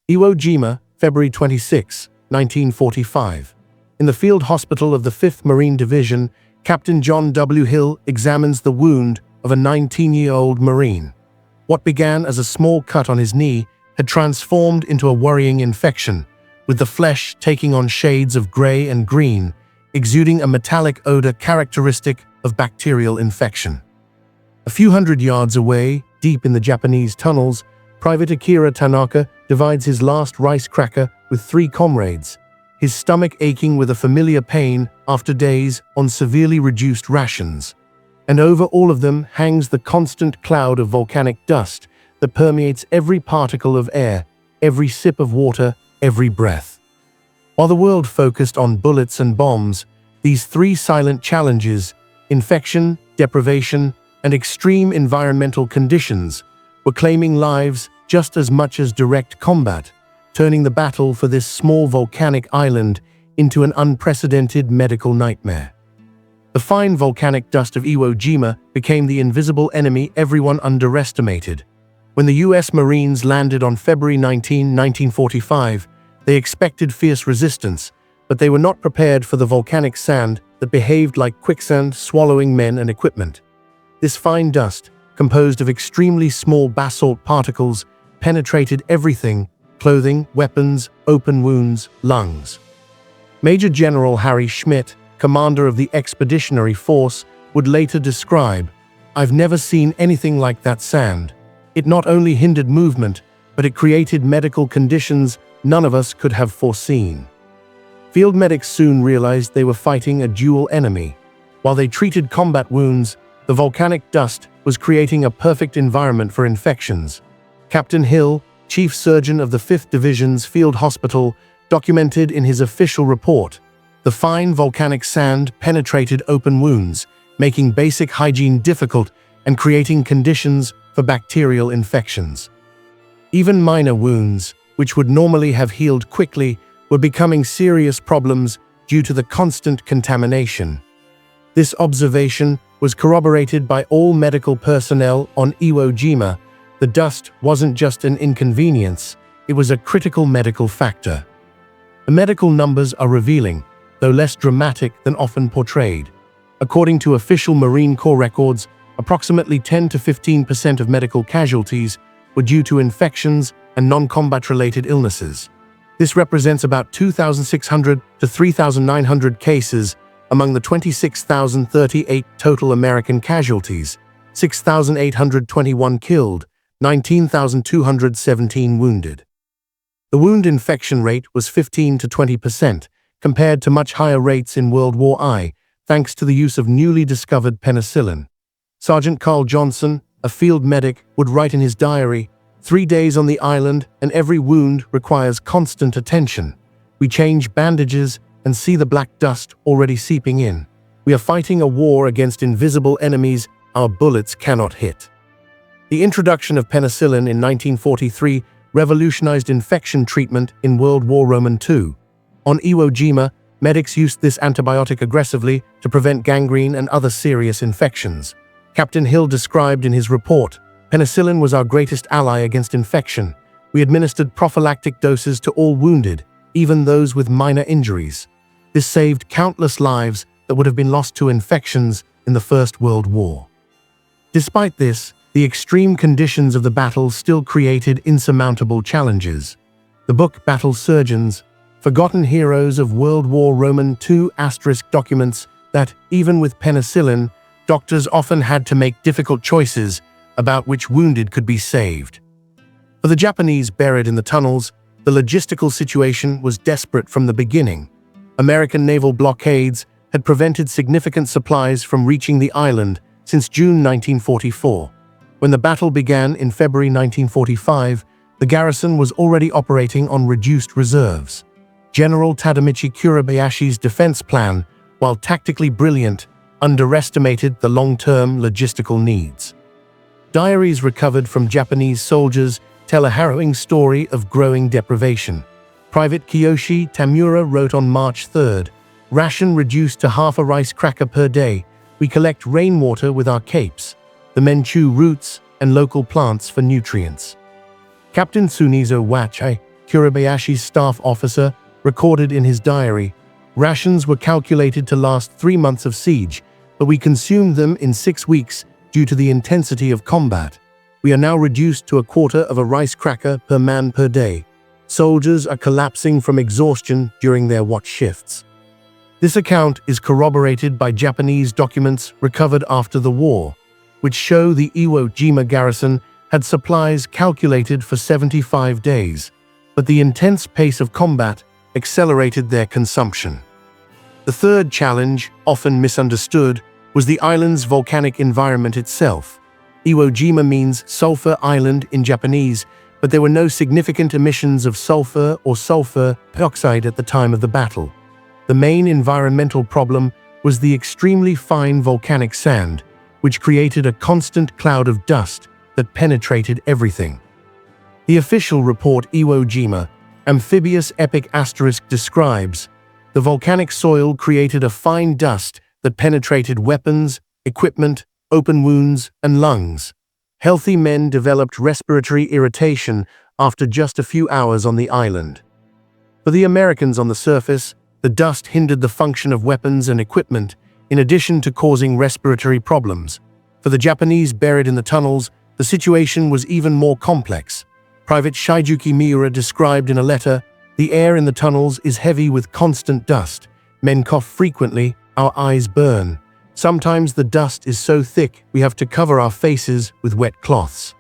Iwo Jima, February 26, 1945. In the field hospital of the 5th Marine Division, Captain John W. Hill examines the wound of a 19-year-old Marine. What began as a small cut on his knee had transformed into a worrying infection, with the flesh taking on shades of gray and green, exuding a metallic odor characteristic of bacterial infection. A few hundred yards away, deep in the Japanese tunnels, Private Akira Tanaka divides his last rice cracker with 3 comrades, his stomach aching with a familiar pain after days on severely reduced rations. And over all of them hangs the constant cloud of volcanic dust that permeates every particle of air, every sip of water, every breath. While the world focused on bullets and bombs, these 3 silent challenges, infection, deprivation, and extreme environmental conditions, were claiming lives just as much as direct combat, turning the battle for this small volcanic island into an unprecedented medical nightmare. The fine volcanic dust of Iwo Jima became the invisible enemy everyone underestimated. When the U.S. Marines landed on February 19, 1945, they expected fierce resistance, but they were not prepared for the volcanic sand that behaved like quicksand, swallowing men and equipment. This fine dust, composed of extremely small basalt particles, penetrated everything: clothing, weapons, open wounds, lungs. Major General Harry Schmidt, commander of the Expeditionary Force, would later describe, "I've never seen anything like that sand. It not only hindered movement, but it created medical conditions none of us could have foreseen." Field medics soon realized they were fighting a dual enemy. While they treated combat wounds, the volcanic dust was creating a perfect environment for infections. Captain Hill, chief surgeon of the 5th Division's field hospital, documented in his official report, "The fine volcanic sand penetrated open wounds, making basic hygiene difficult and creating conditions for bacterial infections. Even minor wounds, which would normally have healed quickly, were becoming serious problems due to the constant contamination." This observation was corroborated by all medical personnel on Iwo Jima. The dust wasn't just an inconvenience, it was a critical medical factor. The medical numbers are revealing, though less dramatic than often portrayed. According to official Marine Corps records, approximately 10 to 15% of medical casualties were due to infections and non-combat-related illnesses. This represents about 2,600 to 3,900 cases among the 26,038 total American casualties, 6,821 killed, 19,217 wounded. The wound infection rate was 15 to 20%, compared to much higher rates in World War I, thanks to the use of newly discovered penicillin. Sergeant Carl Johnson, a field medic, would write in his diary, "3 days on the island and every wound requires constant attention. We change bandages and see the black dust already seeping in. We are fighting a war against invisible enemies our bullets cannot hit." The introduction of penicillin in 1943 revolutionized infection treatment in World War II. On Iwo Jima, medics used this antibiotic aggressively to prevent gangrene and other serious infections. Captain Hill described in his report, "Penicillin was our greatest ally against infection. We administered prophylactic doses to all wounded, even those with minor injuries. This saved countless lives that would have been lost to infections in the First World War." Despite this, the extreme conditions of the battle still created insurmountable challenges. The book Battle Surgeons, Forgotten Heroes of World War II * documents that, even with penicillin, doctors often had to make difficult choices about which wounded could be saved. For the Japanese buried in the tunnels, the logistical situation was desperate from the beginning. American naval blockades had prevented significant supplies from reaching the island since June 1944. When the battle began in February 1945, the garrison was already operating on reduced reserves. General Tadamichi Kurabayashi's defense plan, while tactically brilliant, underestimated the long-term logistical needs. Diaries recovered from Japanese soldiers tell a harrowing story of growing deprivation. Private Kiyoshi Tamura wrote on March 3, "Ration reduced to half a rice cracker per day. We collect rainwater with our capes. The men chew roots and local plants for nutrients." Captain Sunizo Wachai, Kuribayashi's staff officer, recorded in his diary, "Rations were calculated to last 3 months of siege, but we consumed them in 6 weeks due to the intensity of combat. We are now reduced to a quarter of a rice cracker per man per day. Soldiers are collapsing from exhaustion during their watch shifts." This account is corroborated by Japanese documents recovered after the war, which show the Iwo Jima garrison had supplies calculated for 75 days, but the intense pace of combat accelerated their consumption. The third challenge, often misunderstood, was the island's volcanic environment itself. Iwo Jima means sulfur island in Japanese, but there were no significant emissions of sulfur or sulfur dioxide at the time of the battle. The main environmental problem was the extremely fine volcanic sand, which created a constant cloud of dust that penetrated everything. The official report Iwo Jima, amphibious epic asterisk describes, the volcanic soil created a fine dust that penetrated weapons, equipment, open wounds, and lungs. Healthy men developed respiratory irritation after just a few hours on the island. For the Americans on the surface, the dust hindered the function of weapons and equipment, in addition to causing respiratory problems. For the Japanese buried in the tunnels, the situation was even more complex. Private Shijuki Miura described in a letter, "The air in the tunnels is heavy with constant dust. Men cough frequently, our eyes burn. Sometimes the dust is so thick we have to cover our faces with wet cloths."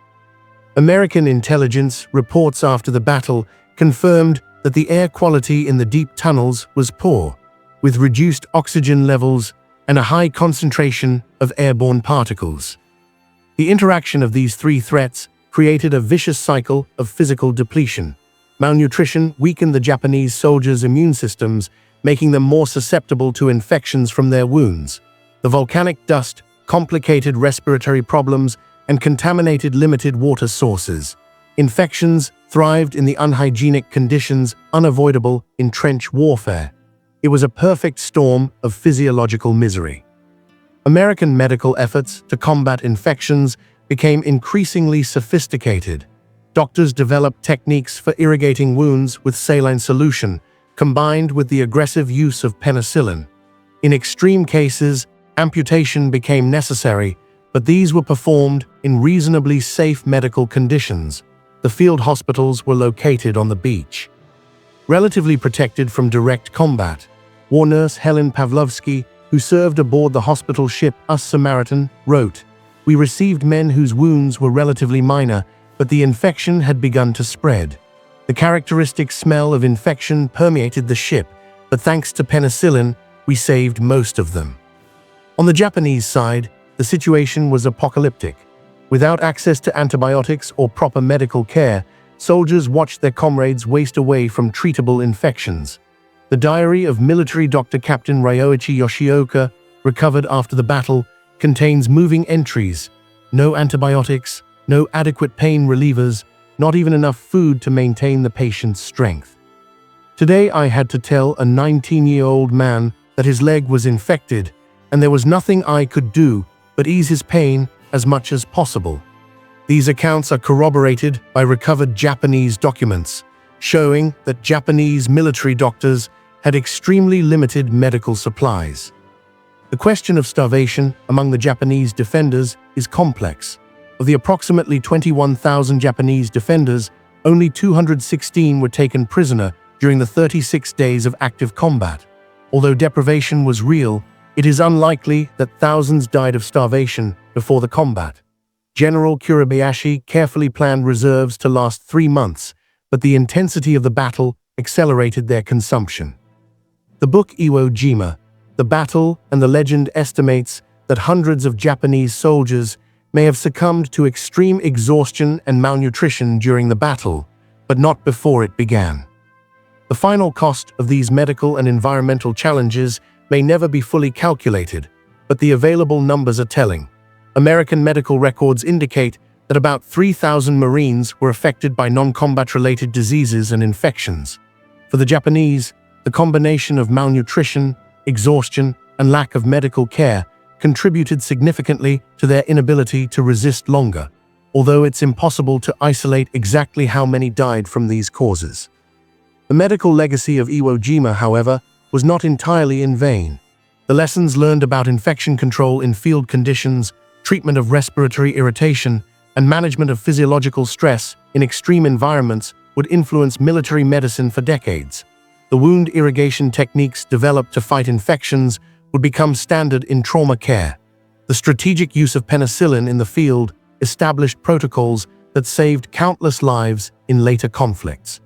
American intelligence reports after the battle confirmed that the air quality in the deep tunnels was poor, with reduced oxygen levels and a high concentration of airborne particles. The interaction of these three threats created a vicious cycle of physical depletion. Malnutrition weakened the Japanese soldiers' immune systems, making them more susceptible to infections from their wounds. The volcanic dust complicated respiratory problems and contaminated limited water sources. Infections thrived in the unhygienic conditions unavoidable in trench warfare. It was a perfect storm of physiological misery. American medical efforts to combat infections became increasingly sophisticated. Doctors developed techniques for irrigating wounds with saline solution, combined with the aggressive use of penicillin. In extreme cases, amputation became necessary, but these were performed in reasonably safe medical conditions. The field hospitals were located on the beach. Relatively protected from direct combat, war nurse Helen Pavlovsky, who served aboard the hospital ship US Samaritan, wrote, "We received men whose wounds were relatively minor, but the infection had begun to spread. The characteristic smell of infection permeated the ship, but thanks to penicillin, we saved most of them." On the Japanese side, the situation was apocalyptic. Without access to antibiotics or proper medical care, soldiers watched their comrades waste away from treatable infections. The diary of military doctor Captain Ryoichi Yoshioka, recovered after the battle, contains moving entries: no antibiotics, no adequate pain relievers, not even enough food to maintain the patient's strength. "Today I had to tell a 19-year-old man that his leg was infected, and there was nothing I could do but ease his pain as much as possible." These accounts are corroborated by recovered Japanese documents, showing that Japanese military doctors had extremely limited medical supplies. The question of starvation among the Japanese defenders is complex. Of the approximately 21,000 Japanese defenders, only 216 were taken prisoner during the 36 days of active combat. Although deprivation was real, it is unlikely that thousands died of starvation before the combat. General Kuribayashi carefully planned reserves to last 3 months, but the intensity of the battle accelerated their consumption. The book Iwo Jima, The Battle and the Legend estimates that hundreds of Japanese soldiers may have succumbed to extreme exhaustion and malnutrition during the battle, but not before it began. The final cost of these medical and environmental challenges may never be fully calculated, but the available numbers are telling. American medical records indicate that about 3,000 Marines were affected by non-combat-related diseases and infections. For the Japanese, the combination of malnutrition, exhaustion, and lack of medical care contributed significantly to their inability to resist longer, although it's impossible to isolate exactly how many died from these causes. The medical legacy of Iwo Jima, however, was not entirely in vain. The lessons learned about infection control in field conditions, treatment of respiratory irritation, and management of physiological stress in extreme environments would influence military medicine for decades. The wound irrigation techniques developed to fight infections would become standard in trauma care. The strategic use of penicillin in the field established protocols that saved countless lives in later conflicts.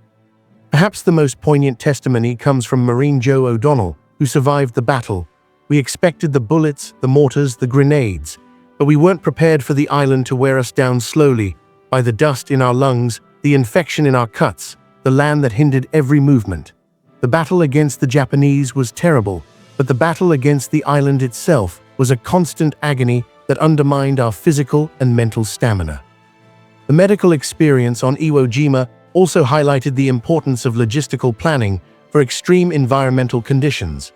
Perhaps the most poignant testimony comes from Marine Joe O'Donnell, who survived the battle. "We expected the bullets, the mortars, the grenades, but we weren't prepared for the island to wear us down slowly, by the dust in our lungs, the infection in our cuts, the land that hindered every movement." The battle against the Japanese was terrible, but the battle against the island itself was a constant agony that undermined our physical and mental stamina. The medical experience on Iwo Jima also highlighted the importance of logistical planning for extreme environmental conditions.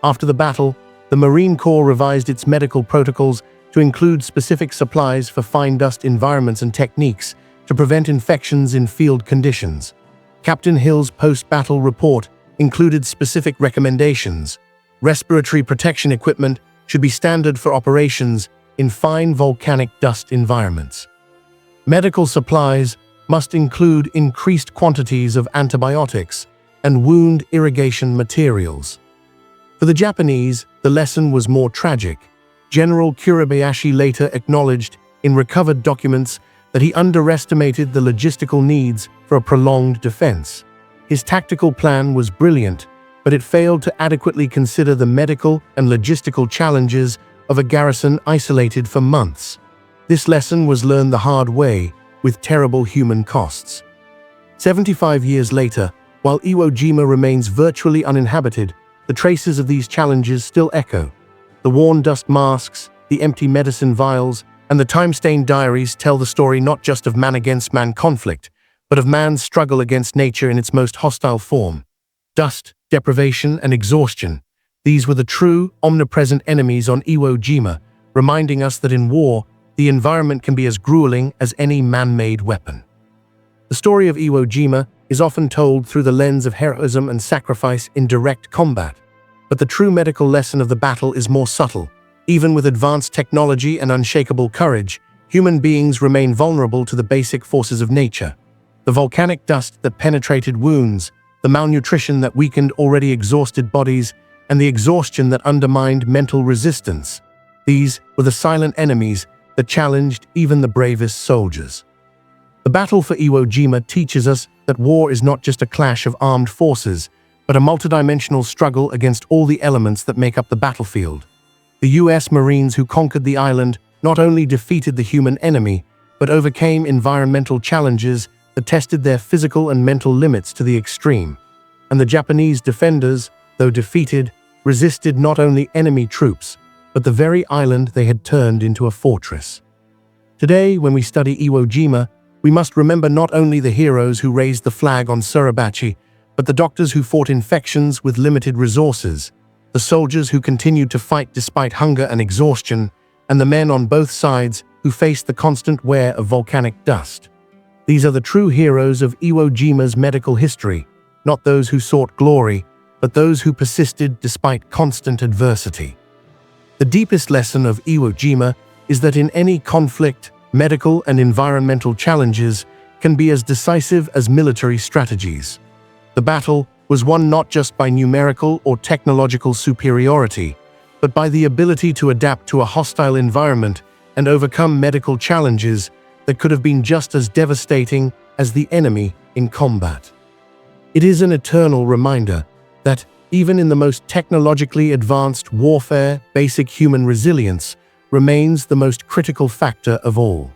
After the battle, the Marine Corps revised its medical protocols to include specific supplies for fine dust environments and techniques to prevent infections in field conditions. Captain Hill's post-battle report included specific recommendations. Respiratory protection equipment should be standard for operations in fine volcanic dust environments. Medical supplies must include increased quantities of antibiotics and wound irrigation materials. For the Japanese, the lesson was more tragic. General Kuribayashi later acknowledged in recovered documents that he underestimated the logistical needs for a prolonged defense. His tactical plan was brilliant, but it failed to adequately consider the medical and logistical challenges of a garrison isolated for months. This lesson was learned the hard way, with terrible human costs. 75 years later, while Iwo Jima remains virtually uninhabited, the traces of these challenges still echo. The worn dust masks, the empty medicine vials, and the time-stained diaries tell the story not just of man-against-man conflict, but of man's struggle against nature in its most hostile form. Dust, deprivation, and exhaustion. These were the true, omnipresent enemies on Iwo Jima, reminding us that in war, the environment can be as grueling as any man-made weapon. The story of Iwo Jima is often told through the lens of heroism and sacrifice in direct combat. But the true medical lesson of the battle is more subtle. Even with advanced technology and unshakable courage, human beings remain vulnerable to the basic forces of nature. The volcanic dust that penetrated wounds, the malnutrition that weakened already exhausted bodies, and the exhaustion that undermined mental resistance. These were the silent enemies that challenged even the bravest soldiers. The battle for Iwo Jima teaches us that war is not just a clash of armed forces, but a multidimensional struggle against all the elements that make up the battlefield. The US Marines who conquered the island not only defeated the human enemy, but overcame environmental challenges that tested their physical and mental limits to the extreme. And the Japanese defenders, though defeated, resisted not only enemy troops, but the very island they had turned into a fortress. Today, when we study Iwo Jima, we must remember not only the heroes who raised the flag on Suribachi, but the doctors who fought infections with limited resources, the soldiers who continued to fight despite hunger and exhaustion, and the men on both sides who faced the constant wear of volcanic dust. These are the true heroes of Iwo Jima's medical history, not those who sought glory, but those who persisted despite constant adversity. The deepest lesson of Iwo Jima is that in any conflict, medical and environmental challenges can be as decisive as military strategies. The battle was won not just by numerical or technological superiority, but by the ability to adapt to a hostile environment and overcome medical challenges that could have been just as devastating as the enemy in combat. It is an eternal reminder that even in the most technologically advanced warfare, basic human resilience remains the most critical factor of all.